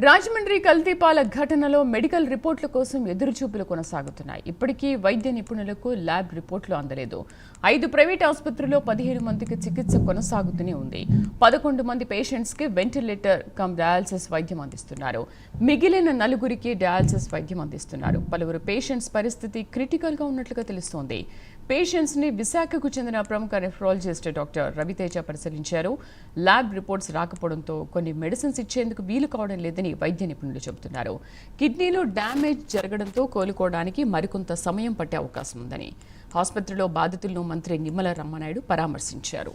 రాజమండ్రి కల్తీపాల ఘటనలో మెడికల్ రిపోర్టుల కోసం ఎదురుచూపులు కొనసాగుతున్నాయి. ఇప్పటికీ వైద్య నిపుణులకు ల్యాబ్ రిపోర్టులు అందలేదు. 5 ప్రైవేట్ ఆసుపత్రుల్లో 17 మందికి చికిత్స కొనసాగుతూనే ఉంది. 11 మంది పేషెంట్స్ కి వెంటిలేటర్ కమ్ డయాలసిస్ వైద్యం అందిస్తున్నారు. మిగిలిన 4 డయాలసిస్ వైద్యం అందిస్తున్నారు. పలువురు పేషెంట్స్ పరిస్థితి క్రిటికల్ గా ఉన్నట్లుగా తెలుస్తోంది. పేషెంట్స్ ని విశాఖకు చెందిన ప్రముఖ నెఫ్రాలజిస్ట్ డాక్టర్ రవితేజ పరిశీలించారు. ల్యాబ్ రిపోర్ట్స్ రాకపోవడంతో కొన్ని మెడిసిన్స్ ఇచ్చేందుకు వీలు కావడం లేదని వైద్య నిపుణులు చెబుతున్నారు. కిడ్నీలో డ్యామేజ్ జరగడంతో కోలుకోవడానికి మరికొంత సమయం పట్టే అవకాశం ఉందని ఆసుపత్రిలో బాధితులను మంత్రి నిమ్మల రామానాయుడు పరామర్శించారు.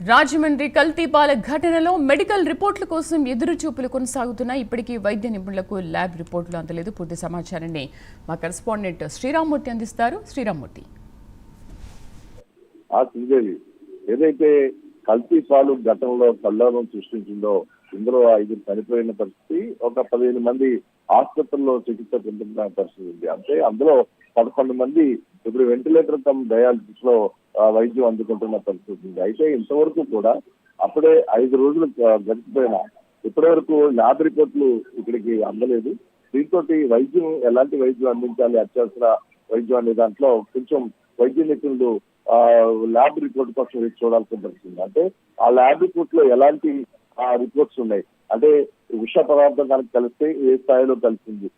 రాజమండ్రి కల్తీపాల ఘటనలో మెడికల్ రిపోర్టుల కోసం ఎదురుచూపులు కొనసాగుతున్నాయి. ఇప్పటికీ వైద్య నిపుణులకు ల్యాబ్ రిపోర్టులు అందలేదు. పూర్తి సమాచారాన్ని మా కరెస్పాండెంట్ శ్రీరామ్మూర్తి అందిస్తారు. శ్రీరామ్మూర్తి. ఏదైతే కల్తీపాలు ఘటనలో కల్లోలం సృష్టించిందో ఇందులో 5 చనిపోయిన పరిస్థితి, ఒక 15 మంది ఆసుపత్రుల్లో చికిత్స పొందుతున్న పరిస్థితి ఉంది. అంటే అందులో 11 మంది ఇప్పుడు వెంటిలేటర్ కమ్ డయాలసిస్ లో వైద్యం అందుకుంటున్న పరిస్థితి ఉంది. అయితే ఇంతవరకు కూడా అప్పుడే 5 రోజులు గడిచిపోయినా ఇప్పటి వరకు ల్యాబ్ రిపోర్టులు ఇక్కడికి అందలేదు. దీంతో వైద్యం ఎలాంటి వైద్యం అందించాలి, అత్యవసర వైద్యం అనే దాంట్లో కొంచెం వైద్య నిపుణులు ల్యాబ్ రిపోర్ట్ కోసం వేచి చూడాల్సిన పరిస్థితి. అంటే ఆ ల్యాబ్ రిపోర్ట్ లో ఎలాంటి రిపోర్ట్స్ ఉన్నాయి, అంటే విష పదార్థం కనుక కలిస్తే ఏ స్థాయిలో కలిసింది,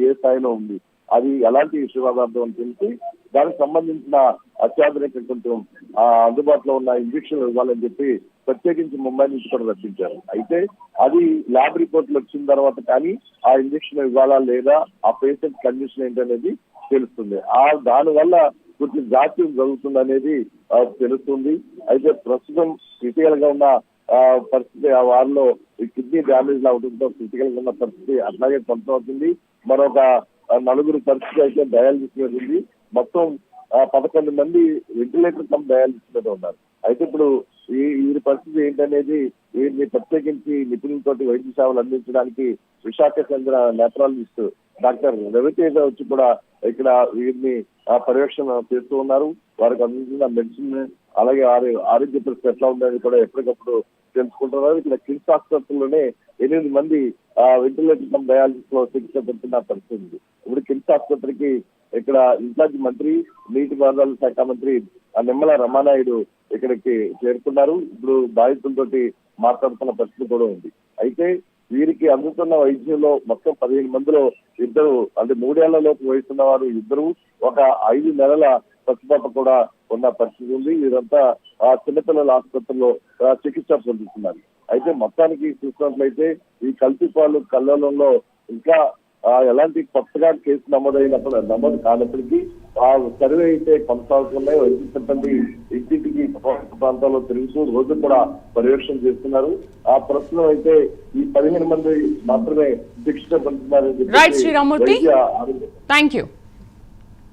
ఏ స్థాయిలో ఉంది, అది ఎలాంటి విష పదార్థం అని తెలిసి దానికి సంబంధించిన అత్యాధునిక కొంచెం అందుబాటులో ఉన్న ఇంజక్షన్ ఇవ్వాలని చెప్పి ప్రత్యేకించి ముంబై నుంచి కూడా రప్పించారు. అయితే అది ల్యాబ్ రిపోర్ట్లు వచ్చిన తర్వాత కానీ ఆ ఇంజక్షన్ ఇవ్వాలా లేదా, ఆ పేషెంట్ కండిషన్ ఏంటనేది తెలుస్తుంది. దానివల్ల కొంచెం జాప్యం జరుగుతుంది అనేది తెలుస్తుంది. అయితే ప్రస్తుతం క్రిటికల్ గా ఉన్న పరిస్థితి వారిలో కిడ్నీ డ్యామేజ్ అవడంతో క్రిటికల్ గా ఉన్న పరిస్థితి అట్లాగే కొనసాగుతుంది. మరొక 4 పరిస్థితి అయితే డయాలసిస్ మీద ఉంది. మొత్తం 11 మంది వెంటిలేటర్ కమ్ డయాలసిస్ మీద ఉన్నారు. అయితే ఇప్పుడు వీరి పరిస్థితి ఏంటనేది వీరిని ప్రత్యేకించి నిపుణులతోటి వైద్య సేవలు అందించడానికి విశాఖ చెందిన నెఫ్రాలజిస్ట్ డాక్టర్ రవితేజ వచ్చి కూడా ఇక్కడ వీరిని పర్యవేక్షణ చేస్తూ ఉన్నారు. వారికి అందించిన మెడిసిన్ అలాగే ఆరోగ్య పరిస్థితి ఎట్లా ఉందని కూడా ఎప్పటికప్పుడు తెలుసుకుంటున్నారు. ఇక్కడ కిమ్స్ ఆసుపత్రిలోనే 8 మంది వెంటిలేటర్ కమ్ డయాలసిస్ లో చికిత్స పొందుతున్న పరిస్థితి ఉంది. ఇప్పుడు కిమ్స్ ఆసుపత్రికి ఇక్కడ ఇన్ఛార్జ్ మంత్రి నీటిపారుదల శాఖ మంత్రి నిమ్మల రామానాయుడు ఇక్కడికి చేరుకున్నారు. ఇప్పుడు బాధితులతోటి మాట్లాడుతున్న పరిస్థితి కూడా ఉంది. అయితే వీరికి అందుతున్న వైద్యంలో మొత్తం 15 మందిలో 2, అంటే 3 ఏళ్లలోపు వయసున్న వారు 2, ఒక 5 నెలల పసిపాప కూడా ఉన్న పరిస్థితి ఉంది. వీరంతా చిన్నపిల్లల ఆసుపత్రిలో చికిత్స పొందుతున్నారు. అయితే మొత్తానికి చూసినట్లయితే ఈ కల్తీపాలు కల్లోలంలో ఇంకా ఎలాంటి కొత్తగా కేసు నమోదు కానప్పటికీ ఆ సర్వే అయితే కొనసాగుతున్నాయి. వైద్య సిబ్బంది ఇంటింటికి ప్రాంతాల్లో తిరుగుతూ రోజు కూడా పర్యవేక్షణ చేస్తున్నారు. ప్రస్తుతం అయితే ఈ 15 మంది మాత్రమే శిక్షణ పొందుతున్నారని చెప్పి థ్యాంక్ యూ.